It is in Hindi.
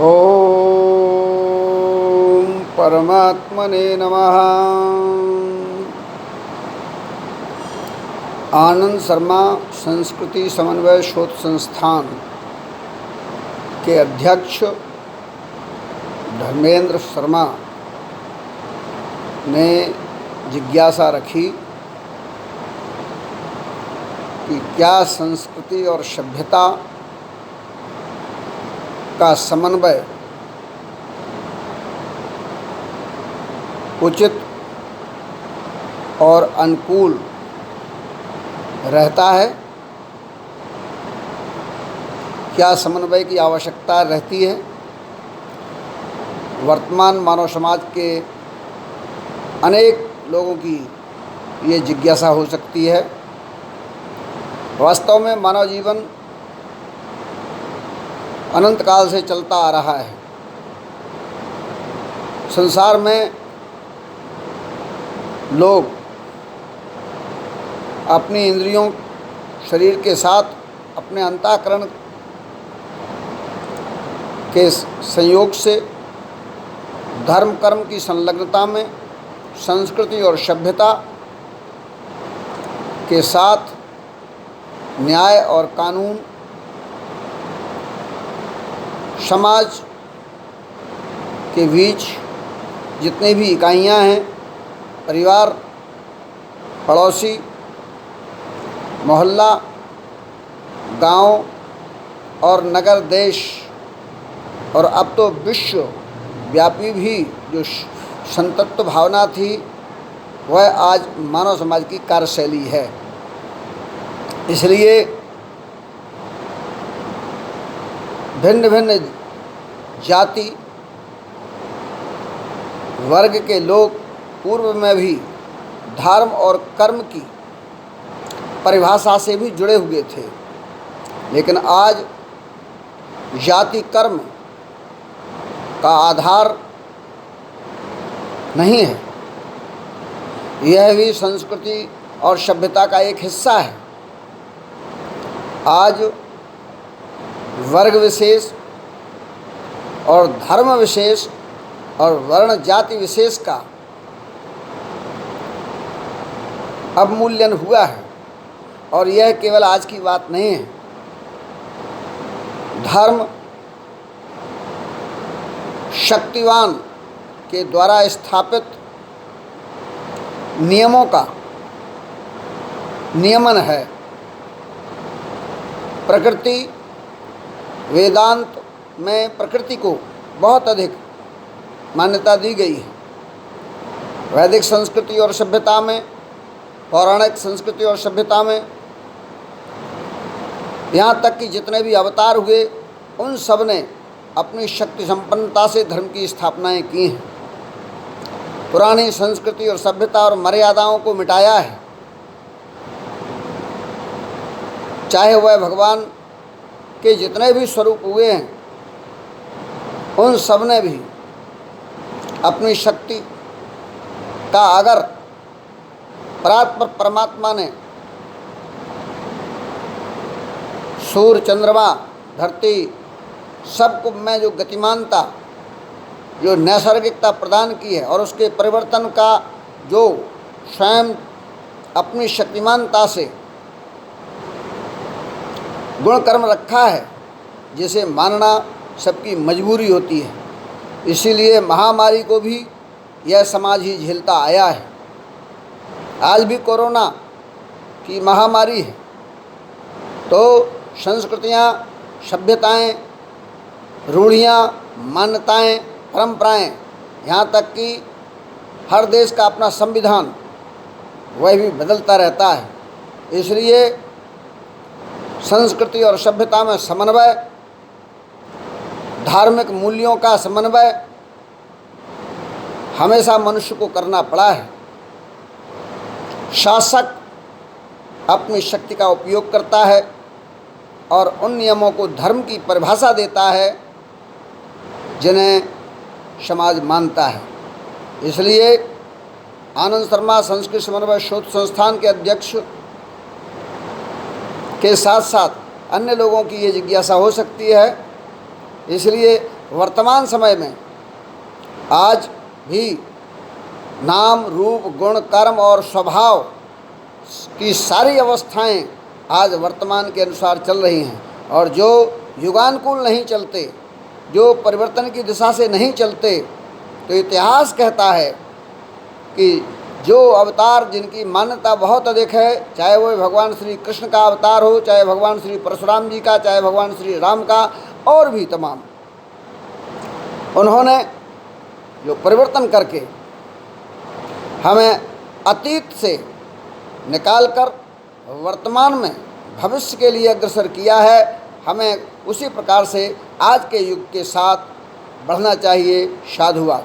ओम परमात्मने नमः। आनंद शर्मा संस्कृति समन्वय शोध संस्थान के अध्यक्ष धर्मेंद्र शर्मा ने जिज्ञासा रखी कि क्या संस्कृति और सभ्यता का समन्वय उचित और अनुकूल रहता है? क्या समन्वय की आवश्यकता रहती है? वर्तमान मानव समाज के अनेक लोगों की ये जिज्ञासा हो सकती है। वास्तव में मानव जीवन अनंत काल से चलता आ रहा है। संसार में लोग अपनी इंद्रियों, शरीर के साथ अपने अंतःकरण के संयोग से धर्म कर्म की संलग्नता में संस्कृति और सभ्यता के साथ न्याय और कानून, समाज के बीच जितनी भी इकाइयां हैं, परिवार, पड़ोसी, मोहल्ला, गांव और नगर, देश और अब तो विश्व व्यापी भी जो संतत्व भावना थी वह आज मानव समाज की कार्यशैली है। इसलिए भिन्न भिन्न जाति वर्ग के लोग पूर्व में भी धर्म और कर्म की परिभाषा से भी जुड़े हुए थे, लेकिन आज जाति कर्म का आधार नहीं है। यह भी संस्कृति और सभ्यता का एक हिस्सा है। आज वर्ग विशेष और धर्म विशेष और वर्ण जाति विशेष का अवमूल्यन हुआ है, और यह केवल आज की बात नहीं है। धर्म शक्तिवान के द्वारा स्थापित नियमों का नियमन है। प्रकृति, वेदांत में प्रकृति को बहुत अधिक मान्यता दी गई है। वैदिक संस्कृति और सभ्यता में, पौराणिक संस्कृति और सभ्यता में, यहाँ तक कि जितने भी अवतार हुए उन सब ने अपनी शक्ति संपन्नता से धर्म की स्थापनाएं की हैं। पुरानी संस्कृति और सभ्यता और मर्यादाओं को मिटाया है। चाहे वह भगवान के जितने भी स्वरूप हुए हैं, उन सब ने भी अपनी शक्ति का अगर परात्पर परमात्मा ने सूर्य, चंद्रमा, धरती सबको में जो गतिमानता, जो नैसर्गिकता प्रदान की है और उसके परिवर्तन का जो स्वयं अपनी शक्तिमानता से गुण कर्म रखा है, जिसे मानना सबकी मजबूरी होती है। इसीलिए महामारी को भी यह समाज ही झेलता आया है। आज भी कोरोना की महामारी है, तो संस्कृतियाँ, सभ्यताएं, रूढ़ियाँ, मान्यताएं, परंपराएं, यहाँ तक कि हर देश का अपना संविधान वह भी बदलता रहता है। इसलिए संस्कृति और सभ्यता में समन्वय, धार्मिक मूल्यों का समन्वय हमेशा मनुष्य को करना पड़ा है। शासक अपनी शक्ति का उपयोग करता है और उन नियमों को धर्म की परिभाषा देता है जिन्हें समाज मानता है। इसलिए आनंद शर्मा संस्कृति समन्वय शोध संस्थान के अध्यक्ष के साथ साथ अन्य लोगों की ये जिज्ञासा हो सकती है। इसलिए वर्तमान समय में आज भी नाम, रूप, गुण, कर्म और स्वभाव की सारी अवस्थाएं आज वर्तमान के अनुसार चल रही हैं, और जो युगानुकूल नहीं चलते, जो परिवर्तन की दिशा से नहीं चलते, तो इतिहास कहता है कि जो अवतार जिनकी मान्यता बहुत अधिक है, चाहे वो भगवान श्री कृष्ण का अवतार हो, चाहे भगवान श्री परशुराम जी का, चाहे भगवान श्री राम का, और भी तमाम, उन्होंने जो परिवर्तन करके हमें अतीत से निकालकर वर्तमान में भविष्य के लिए अग्रसर किया है। हमें उसी प्रकार से आज के युग के साथ बढ़ना चाहिए। साधुवाद।